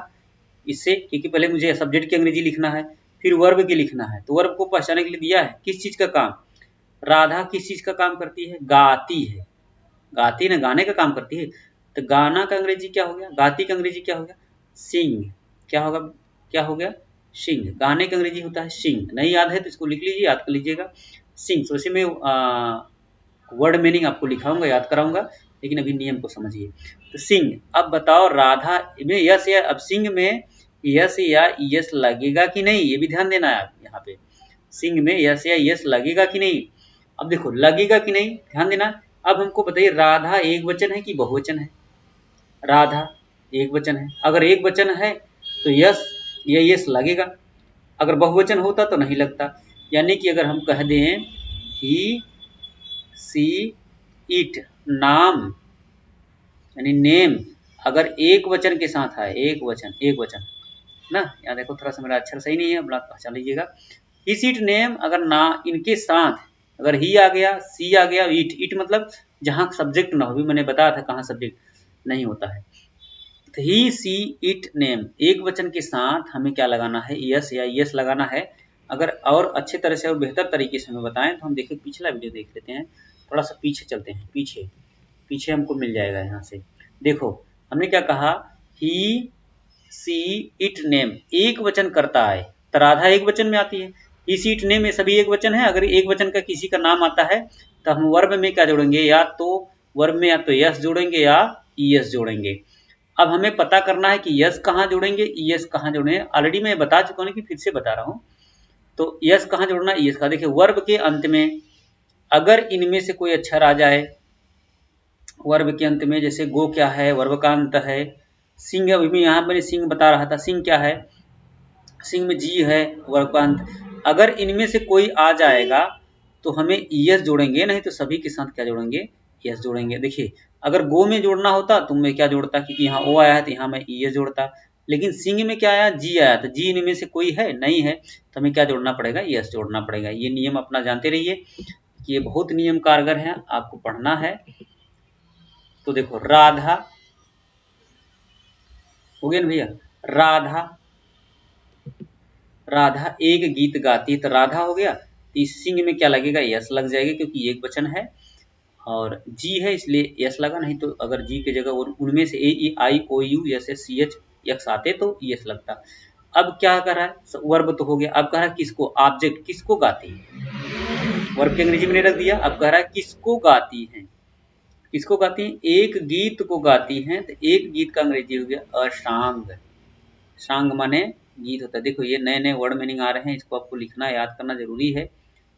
इससे, क्योंकि पहले मुझे सब्जेक्ट की अंग्रेजी लिखना है, फिर वर्ब की लिखना है। तो वर्ब को पहचानने के लिए दिया है किस चीज का काम, राधा किस चीज का काम करती है, गाती है। गाती ना, गाने का काम करती है। तो गाना का अंग्रेजी क्या हो गया, गाती का अंग्रेजी क्या हो गया, सिंग। क्या होगा, क्या हो गया, सिंग। गाने का अंग्रेजी होता है सिंग। नहीं याद है तो इसको लिख लीजिए, याद कर लीजिएगा, सिंग। तो इसे मैं वर्ड मीनिंग आपको लिखाऊंगा, याद कराऊंगा, लेकिन अभी नियम को समझिए। तो सिंग। अब बताओ राधा में यस या, अब सिंग में यस या यस लगेगा कि नहीं, ये भी ध्यान देना है आप यहाँ पे। सिंग में यस या यस लगेगा कि नहीं। अब देखो लगेगा कि नहीं, ध्यान देना। अब हमको बताइए राधा एक वचन है कि बहुवचन है। राधा एक वचन है, अगर एक वचन है तो यस या यस लगेगा, अगर बहुवचन होता तो नहीं लगता। यानी कि अगर हम कह दें ही सी इट, नाम यानी नेम, अगर एक वचन के साथ है, एक वचन, एक वचन ना। यहाँ देखो थोड़ा सा मेरा अक्षर सही नहीं है, पहचान लीजिएगा। ही सीट नेम, अगर ना इनके साथ, अगर ही आ गया, सी आ गया, इट, इट मतलब जहाँ सब्जेक्ट ना हो, भी मैंने बताया था कहाँ सब्जेक्ट नहीं होता है। तो ही सी इट नेम, एक वचन के साथ हमें क्या लगाना है, यस या यस लगाना है। अगर और अच्छे तरह से और बेहतर तरीके से हमें बताएं तो हम देखिए पिछला वीडियो देख लेते हैं, थोड़ा सा पीछे चलते हैं, पीछे पीछे हमको मिल जाएगा यहाँ से। देखो हमने क्या कहा, ही सी इट नेम एक वचन करता है, तो राधा एक वचन में आती है। ही सी इट नेम ये सभी एक वचन है। अगर एक वचन का किसी का नाम आता है तो हम वर्ब में क्या जोड़ेंगे, या तो वर्ब में या तो यस जोड़ेंगे या ईएस जोड़ेंगे। अब हमें पता करना है कि यस कहाँ जोड़ेंगे, ईएस कहाँ जोड़ेंगे। ऑलरेडी मैं बता चुका हूँ कि फिर से बता रहा हूँ। तो यस कहाँ जोड़ना, ईएस का। देखिए वर्ब के अंत में अगर इनमें से कोई अक्षर आ जाए, वर्ब के अंत में, जैसे गो क्या है, वर्ब का अंत है। सिंह, अभी मैं यहाँ मैंने सिंह बता रहा था, सिंह क्या है, सिंह में जी है, वर्ब का अंत। अगर इनमें से कोई आ जाएगा तो हमें ईएस जोड़ेंगे, नहीं तो सभी के साथ क्या जोड़ेंगे, ईएस जोड़ेंगे। देखिए अगर गो में जोड़ना होता तो मैं क्या जोड़ता, क्योंकि यहाँ ओ आया है तो यहाँ मैं ईएस जोड़ता, लेकिन सिंह में क्या आया, जी आया, तो जी इनमें से कोई है नहीं है, तो हमें क्या जोड़ना पड़ेगा, ईएस जोड़ना पड़ेगा। ये नियम अपना जानते रहिए कि ये बहुत नियम कारगर है, आपको पढ़ना है। तो देखो राधा हो गया ना भैया, राधा, राधा एक गीत गाती, तो राधा हो गया। तो इस सिंह में क्या लगेगा, यस लग जाएगा, क्योंकि एक वचन है और जी है इसलिए यस लगा। नहीं तो अगर जी की जगह उनमें से ए ई आई ओ यू जैसे सी एच यक्स आते तो यस लगता। अब क्या कर रहा है, वर्ब तो हो गया, अब कह रहा है किसको, ऑब्जेक्ट किसको गाती है, वर्ब की अंग्रेजी में रख दिया। अब कह रहा है किसको गाती है, किसको गाती है, एक गीत को गाती हैं, तो एक गीत का अंग्रेजी हो गया अ सॉन्ग। सॉन्ग माने गीत होता है। देखो ये नए नए वर्ड मीनिंग आ रहे हैं, इसको आपको लिखना याद करना जरूरी है,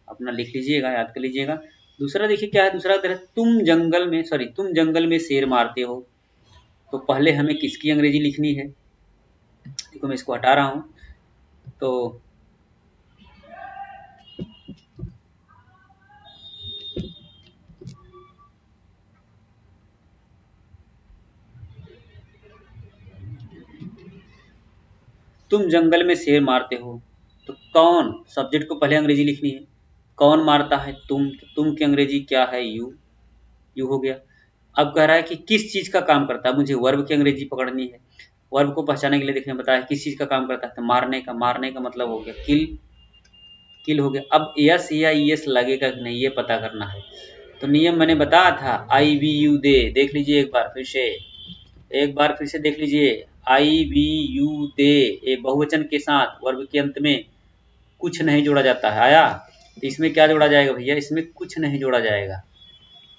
अपना लिख लीजिएगा, याद कर लीजिएगा। दूसरा देखिए क्या है, दूसरा तरह, तुम जंगल में शेर मारते हो। तो पहले हमें किसकी अंग्रेजी लिखनी है, देखो मैं इसको हटा रहा हूं। तो तुम जंगल में शेर मारते हो, तो कौन, सब्जेक्ट को पहले अंग्रेजी लिखनी है, कौन मारता है, तुम की अंग्रेजी क्या है, यू हो गया। अब कह रहा है कि किस चीज का काम करता है, मुझे वर्ब की अंग्रेजी पकड़नी है। वर्ब को पहचानने के लिए देखने बताया किस चीज का काम करता है, तो मारने का, मारने का मतलब हो गया किल, किल हो गया। अब यस या ईएस लगेगा कि नहीं ये पता करना है। तो नियम मैंने बताया था, आई वी यू दे, देख लीजिए एक बार फिर से, एक बार फिर से देख लीजिए। आई वी यू दे, ये बहुवचन के साथ वर्ब के अंत में कुछ नहीं जोड़ा जाता है, आया। तो इसमें क्या जोड़ा जाएगा भैया, इसमें कुछ नहीं जोड़ा जाएगा।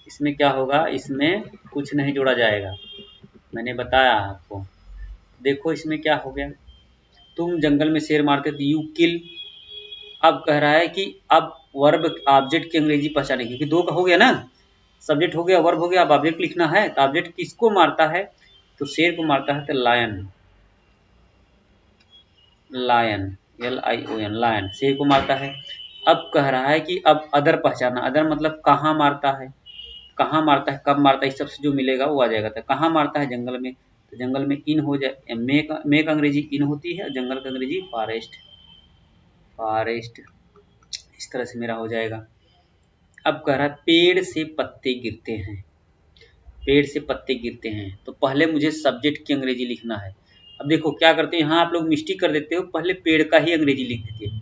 इसमें क्या होगा, इसमें कुछ नहीं जोड़ा जाएगा, मैंने बताया आपको। देखो इसमें क्या हो गया, तुम जंगल में शेर मारते तो यू किल। अब कह रहा है कि अब वर्ब ऑब्जेक्ट की अंग्रेजी पहचाने, क्योंकि दो का हो गया ना, सब्जेक्ट हो गया, वर्ब हो गया, अब ऑब्जेक्ट लिखना है। तो ऑब्जेक्ट किसको मारता है, तो शेर को मारता है, तो lion, lion, L I O N, lion शेर को मारता है। अब कह रहा है कि अब अदर पहचाना, अदर मतलब कहाँ मारता है, कहाँ मारता है, कब मारता है, इस सबसे जो मिलेगा वो आ जाएगा। तो कहाँ मारता है, जंगल में, तो जंगल में इन हो जाए, मे का अंग्रेजी इन होती है, जंगल का अंग्रेजी फॉरेस्ट, फॉरेस्ट, इस तरह से मेरा हो जाएगा। अब कह रहा है पेड़ से पत्ते गिरते हैं, पेड़ से पत्ते गिरते हैं, तो पहले मुझे सब्जेक्ट की अंग्रेजी लिखना है। अब देखो क्या करते हैं, यहाँ आप लोग मिस्टेक कर देते हो, पहले पेड़ का ही अंग्रेजी लिख देते हो।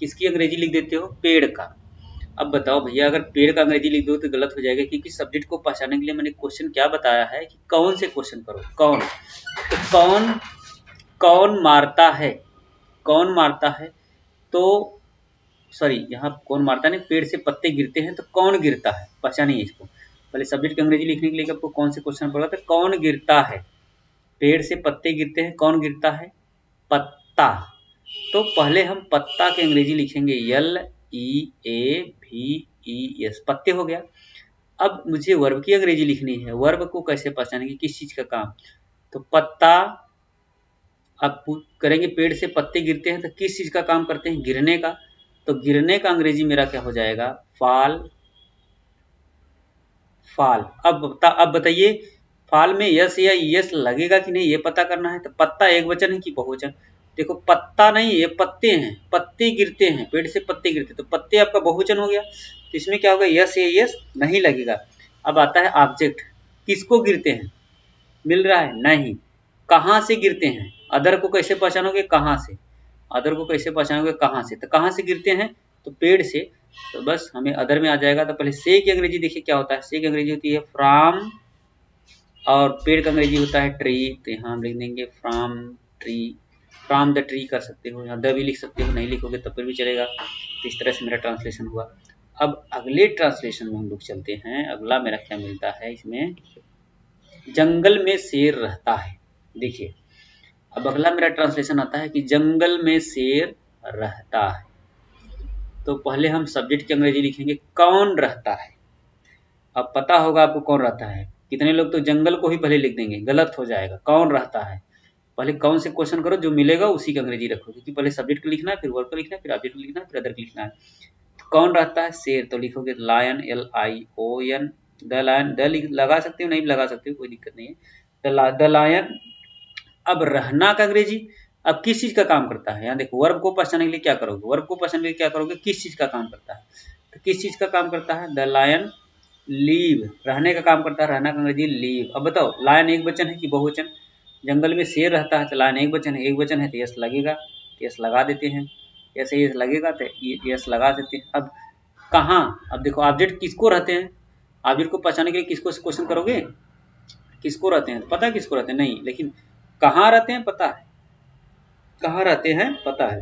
किसकी अंग्रेजी लिख देते हो, पेड़ का। अब बताओ भैया, अगर पेड़ का अंग्रेजी लिख दो तो गलत हो जाएगा, क्योंकि सब्जेक्ट को पहचानने के लिए मैंने क्वेश्चन क्या बताया है कि कौन से क्वेश्चन करो, कौन, तो कौन, कौन मारता है, कौन मारता है, तो सॉरी यहाँ कौन मारता है, पेड़ से पत्ते गिरते हैं, तो कौन गिरता है, पहचानिए इसको। पहले सब्जेक्ट की अंग्रेजी लिखने के लिए आपको कौन से क्वेश्चन पड़ा, तो कौन गिरता है, पेड़ से पत्ते गिरते हैं, कौन गिरता है, पत्ता। तो पहले हम पत्ता की अंग्रेजी लिखेंगे, यल ई ए भी ई एस, पत्ते हो गया। अब मुझे वर्ब की अंग्रेजी लिखनी है, वर्ब को कैसे पहचानेंगे, किस चीज का काम, तो पत्ता। अब करेंगे पेड़ से पत्ते गिरते हैं, तो किस चीज का काम करते हैं, गिरने का। तो गिरने का अंग्रेजी मेरा क्या हो जाएगा, फॉल, फॉल। अब बताइए, फॉल में यस या यस लगेगा कि नहीं ये पता करना है। तो पत्ता एक वचन है कि बहुवचन, देखो पत्ता नहीं, ये पत्ते हैं, पत्ते गिरते हैं, पेड़ से पत्ते गिरते, तो पत्ते आपका बहुवचन हो गया। तो इसमें क्या होगा, यस या यस नहीं लगेगा। अब आता है ऑब्जेक्ट, किसको गिरते हैं, मिल रहा है नहीं, कहाँ से गिरते हैं, अदर को कैसे पहचानोगे, कहाँ से, अदर को कैसे पहचानोगे, कहाँ से, तो कहाँ से गिरते हैं, तो पेड़ से। तो बस हमें अदर में आ जाएगा। तो पहले से की अंग्रेजी देखिए क्या होता है, से की अंग्रेजी होती है फ्रॉम, और पेड़ का अंग्रेजी होता है ट्री, तो यहाँ हम लिख देंगे from tree, from the tree कर सकते हो, यहाँ द भी लिख सकते हो, नहीं लिखोगे तब फिर भी चलेगा। तो इस तरह से मेरा ट्रांसलेशन हुआ। अब अगले ट्रांसलेशन में हम लोग चलते हैं, अगला मेरा क्या मिलता है इसमें, जंगल में शेर रहता है। देखिए अब अगला मेरा ट्रांसलेशन आता है कि जंगल में शेर रहता है। तो पहले हम सब्जेक्ट की अंग्रेजी लिखेंगे कौन रहता है। अब पता होगा आपको कौन रहता है। कितने लोग तो जंगल को ही पहले लिख देंगे, गलत हो जाएगा। कौन रहता है, पहले कौन से क्वेश्चन करो, जो मिलेगा उसी की अंग्रेजी रखो, क्योंकि पहले सब्जेक्ट को लिखना है, फिर वर्ब को लिखना है, फिर ऑब्जेक्ट को लिखना है, फिर अदर को लिखना है। तो कौन रहता है, शेर, तो लिखोगे lion, LION, the lion. The लगा सकते हो, नहीं लगा सकते हो, कोई दिक्कत नहीं है। The lion. अब रहना का अंग्रेजी, अब किस चीज का काम करता है, यहाँ देखो वर्ब को पहचानने के लिए क्या करोगे, वर्ब को पहचानने के लिए क्या करोगे, किस चीज का काम करता है। तो किस चीज का काम करता है, द लायन लीव, रहने का काम करता है, रहना का अंग्रेजी लीव। अब बताओ लायन एक वचन है कि बहुवचन, जंगल में शेर रहता है तो लायन एक वचन है, एक वचन है तो यस लगेगा, यस लगा देते हैं, ऐसे यस लगेगा तो यस लगा देते हैं। अब कहाँ, अब देखो ऑब्जेक्ट किसको रहते हैं, ऑब्जेक्ट को पहचानने के लिए किसको क्वेश्चन करोगे, किसको रहते हैं, पता है किसको रहते हैं, नहीं, लेकिन कहाँ रहते हैं पता है, कहाँ रहते हैं पता है,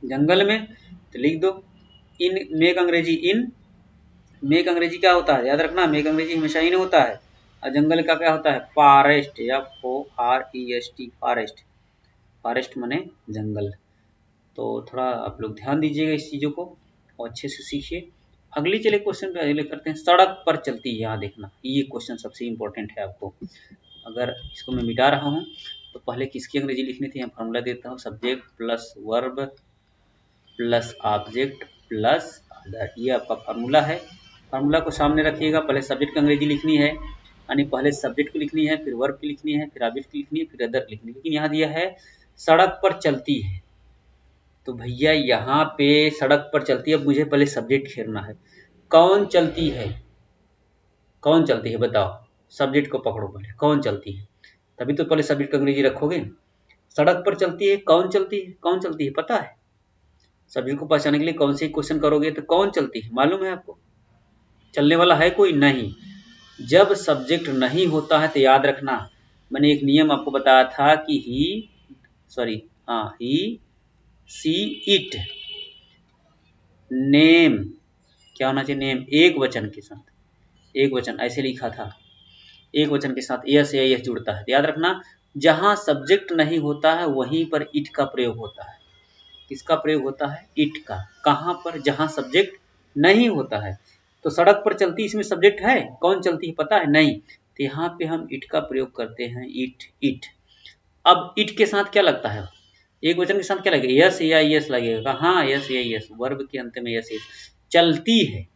जंगल में, तो लिख दो इन। मेक अंग्रेजी इन, मेक अंग्रेजी क्या होता है, याद रखना, मेक अंग्रेजी हमेशा इन होता है, और जंगल का क्या होता है, फॉरेस्ट, या FOREST, फॉरेस्ट, फॉरेस्ट माने जंगल। तो थोड़ा आप लोग ध्यान दीजिएगा इस चीज़ों को और अच्छे से सीखिए। अगली चलिए क्वेश्चन पे अगले करते हैं, सड़क पर चलती है, यहाँ देखना ये क्वेश्चन सबसे इंपॉर्टेंट है आपको। अगर इसको मैं मिटा रहा हूँ तो पहले किसकी अंग्रेजी लिखनी थी, यहाँ फॉर्मूला देता हूँ, subject plus verb plus object plus other, ये आपका फार्मूला है। फार्मूला को सामने रखिएगा, पहले सब्जेक्ट की अंग्रेजी लिखनी है, यानी पहले सब्जेक्ट की लिखनी है, फिर वर्ब की लिखनी है, फिर ऑब्जेक्ट की लिखनी है, फिर अदर लिखनी है। लेकिन यहाँ दिया है सड़क पर चलती है, तो भैया यहाँ पे सड़क पर चलती है, अब मुझे पहले सब्जेक्ट घेरना है, कौन चलती है, कौन चलती है बताओ, सब्जेक्ट को पकड़ो पहले, कौन चलती है, तभी तो पहले सब्जेक्ट की अंग्रेजी रखोगे। सड़क पर चलती है, कौन चलती है, कौन चलती है पता है, सब्जेक्ट को पहचानने के लिए कौन से क्वेश्चन करोगे, तो कौन चलती है मालूम है आपको, चलने वाला है कोई नहीं। जब सब्जेक्ट नहीं होता है तो याद रखना, मैंने एक नियम आपको बताया था कि ही, सॉरी, हाँ, ही सी इट, नेम क्या होना चाहिए, नेम एक वचन के साथ, एक वचन ऐसे लिखा था, एक वचन के साथ यस या यस जुड़ता है, तो याद रखना जहां सब्जेक्ट नहीं होता है वहीं पर इट का प्रयोग होता है। किसका प्रयोग होता है, इट का, कहां पर, जहां सब्जेक्ट नहीं होता है। तो सड़क पर चलती, इसमें सब्जेक्ट है, कौन चलती है पता है, नहीं, तो यहाँ पे हम इट का प्रयोग करते हैं, इट, इट। अब इट के साथ क्या लगता है, एक वचन के साथ क्या लगेगा, यस या यस लगेगा, हाँ यस या यस, वर्ब के अंत में यस यस, चलती है।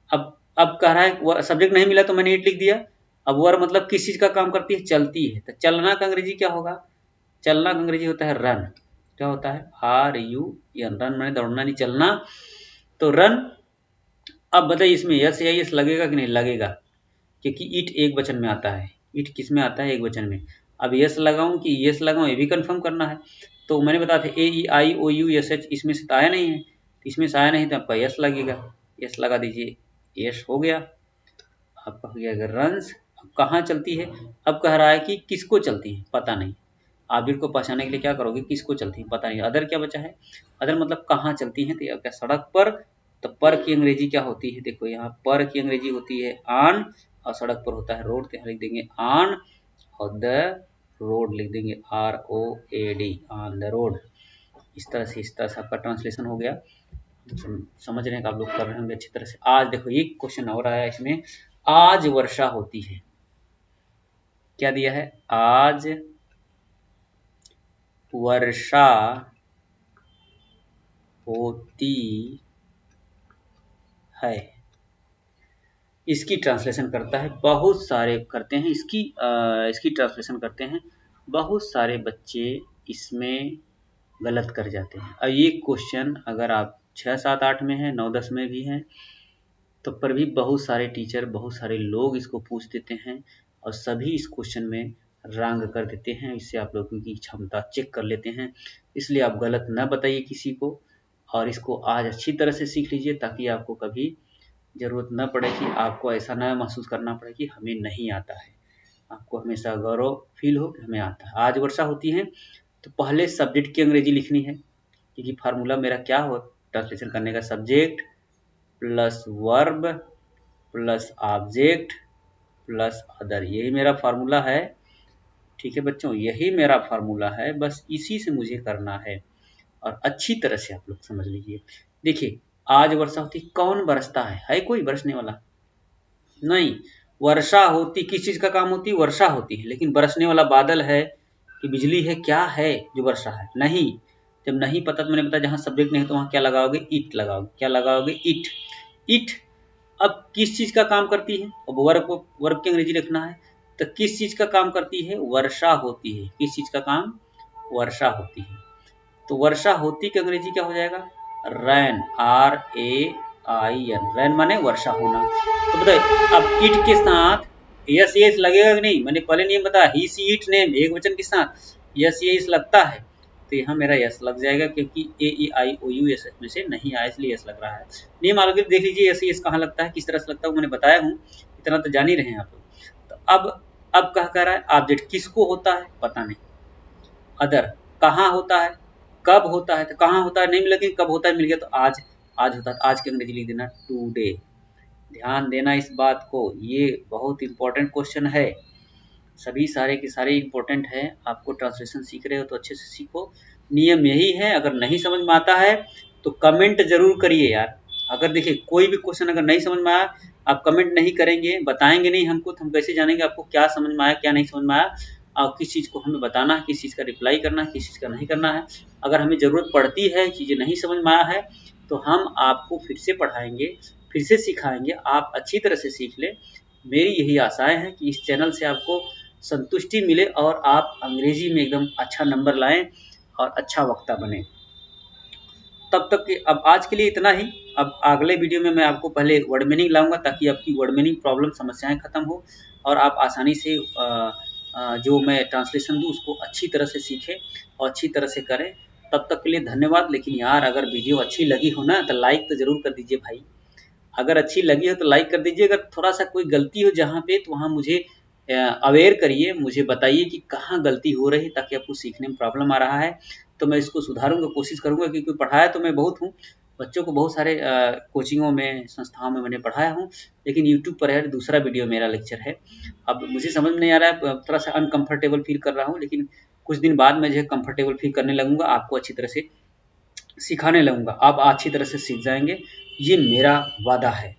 अब कह रहा है सब्जेक्ट नहीं मिला तो मैंने इट लिख दिया। अब वर्ब मतलब किस चीज का काम करती है, चलती है, तो चलना का अंग्रेजी क्या होगा, चलना का अंग्रेजी होता है रन, क्या होता है, RUN, रन मैंने दौड़ना नहीं, चलना, तो रन। अब बताइए इसमें यस या यस लगेगा कि नहीं लगेगा, क्योंकि इट एक वचन में आता है, इट किस में आता है, एक वचन में। अब यस लगाऊं कि यस लगाऊं, ये भी कंफर्म करना है। तो मैंने बताया था AEIOUSH, इसमें से तो आया नहीं है, इसमें से आया नहीं तो आपका यस लगेगा, यस लगा दीजिए, यस हो गया, आपका हो गया रन्स। अब कहाँ चलती है, अब कह रहा है कि किसको चलती है पता नहीं, ऑब्जेक्ट को पहचानने के लिए क्या करोगे, किसको चलती है पता नहीं, अदर क्या बचा है, अदर मतलब कहाँ चलती है, तो क्या सड़क पर, तो पर की अंग्रेजी क्या होती है, देखो यहाँ पर की अंग्रेजी होती है ऑन, और सड़क पर होता है रोड, तो यहाँ लिख देंगे ऑन, और द रोड लिख देंगे ROAD, ऑन द रोड। इस तरह से आपका ट्रांसलेशन हो गया। समझ रहे हैं कि आप लोग कर रहे होंगे अच्छी तरह से। आज देखो ये क्वेश्चन हो रहा है इसमें, आज वर्षा होती है, क्या दिया है, आज वर्षा होती है, इसकी ट्रांसलेशन करता है, बहुत सारे करते हैं इसकी ट्रांसलेशन करते हैं, बहुत सारे बच्चे इसमें गलत कर जाते हैं। और ये क्वेश्चन अगर आप 6, 7, 8 में है, 9, 10 में भी है, तो पर भी बहुत सारे टीचर, बहुत सारे लोग इसको पूछ देते हैं, और सभी इस क्वेश्चन में रंग कर देते हैं। इससे आप लोगों की क्षमता चेक कर लेते हैं, इसलिए आप गलत न बताइए किसी को, और इसको आज अच्छी तरह से सीख लीजिए, ताकि आपको कभी ज़रूरत न पड़े कि आपको ऐसा न महसूस करना पड़े कि हमें नहीं आता है, आपको हमेशा गौरव फील हो कि हमें आता है। आज वर्षा होती है, तो पहले सब्जेक्ट की अंग्रेजी लिखनी है, क्योंकि फार्मूला मेरा क्या हो ट्रांसलेशन करने का, subject plus verb plus object plus other, यही मेरा फार्मूला है। ठीक है बच्चों, यही मेरा फार्मूला है, बस इसी से मुझे करना है और अच्छी तरह से आप लोग समझ लीजिए। देखिए आज वर्षा होती, कौन बरसता है कोई बरसने वाला? नहीं। वर्षा होती किस चीज का काम होती है? वर्षा होती है। लेकिन बरसने वाला बादल है कि बिजली है, क्या है जो वर्षा है? नहीं। जब नहीं पता तो मैंने बताया जहां सब्जेक्ट नहीं है तो वहां क्या लगाओगे? इट लगाओगे। क्या लगाओगे? इट। इट अब किस चीज का काम करती है? अब वर्ब की अंग्रेजी लिखना है तो किस चीज का काम करती है? वर्षा होती है। किस चीज का काम? वर्षा होती है। तो वर्षा होती की अंग्रेजी क्या हो जाएगा? रैन, RAIN। रैन माने वर्षा होना। तो बताइए अब इट के साथ यस यस लगेगा कि नहीं? मैंने पहले नियम बताया, ही सी इट नेम एक वचन के साथ यस यस लगता है, तो यहाँ मेरा यस लग जाएगा क्योंकि AEIOU यस में से नहीं आया इसलिए यस लग रहा है। नियम आगे देख लीजिए, यस यस कहाँ लगता है, किस तरह से लगता है, मैंने बताया हूँ, इतना तो जान ही रहे हैं आप लोग। तो अब क्या कह रहा है? ऑब्जेक्ट किसको होता है? पता नहीं। अदर कहाँ होता है? कब होता है? तो कहाँ होता है नहीं मिला, लेकिन कब होता है मिल गया, तो आज। आज होता है, आज की अंग्रेजी लिख देना टुडे। ध्यान देना इस बात को, ये बहुत इंपॉर्टेंट क्वेश्चन है। सभी सारे के सारे इंपॉर्टेंट है। आपको ट्रांसलेशन सीख रहे हो तो अच्छे से सीखो। नियम यही है, अगर नहीं समझ में आता है तो कमेंट जरूर करिए यार। अगर देखिए कोई भी क्वेश्चन अगर नहीं समझ में आया, आप कमेंट नहीं करेंगे, बताएंगे नहीं हमको, तो हम कैसे जानेंगे आपको क्या समझ में आया क्या नहीं समझ में आया। और किस चीज़ को हमें बताना है, किस चीज़ का रिप्लाई करना है, किस चीज़ का नहीं करना है। अगर हमें ज़रूरत पड़ती है, चीज़ें नहीं समझ में आया है, तो हम आपको फिर से पढ़ाएंगे, फिर से सिखाएंगे, आप अच्छी तरह से सीख लें। मेरी यही आशाएं हैं कि इस चैनल से आपको संतुष्टि मिले और आप अंग्रेजी में एकदम अच्छा नंबर लाएं और अच्छा वक्ता बने। तब तक के अब आज के लिए इतना ही। अब अगले वीडियो में मैं आपको पहले वर्ड मीनिंग लाऊंगा ताकि आपकी वर्ड मीनिंग प्रॉब्लम समस्याएं खत्म हो और आप आसानी से जो मैं ट्रांसलेशन दूँ उसको अच्छी तरह से सीखें और अच्छी तरह से करें। तब तक के लिए धन्यवाद। लेकिन यार अगर वीडियो अच्छी लगी हो ना तो लाइक तो ज़रूर कर दीजिए भाई। अगर अच्छी लगी हो तो लाइक कर दीजिए। अगर थोड़ा सा कोई गलती हो जहाँ पे, तो वहाँ मुझे अवेयर करिए, मुझे बताइए कि कहाँ गलती हो रही है, ताकि आपको सीखने में प्रॉब्लम आ रहा है तो मैं इसको सुधारूंगा, कोशिश करूंगा। क्योंकि पढ़ाया तो मैं बहुत हूँ, बच्चों को बहुत सारे कोचिंगों में, संस्थाओं में मैंने पढ़ाया हूँ, लेकिन यूट्यूब पर है दूसरा वीडियो मेरा लेक्चर है। अब मुझे समझ में नहीं आ रहा है, थोड़ा सा अनकम्फर्टेबल फील कर रहा हूँ, लेकिन कुछ दिन बाद मैं जो है कम्फर्टेबल फील करने लगूंगा, आपको अच्छी तरह से सिखाने लगूंगा, आप अच्छी तरह से सीख जाएंगे, ये मेरा वादा है।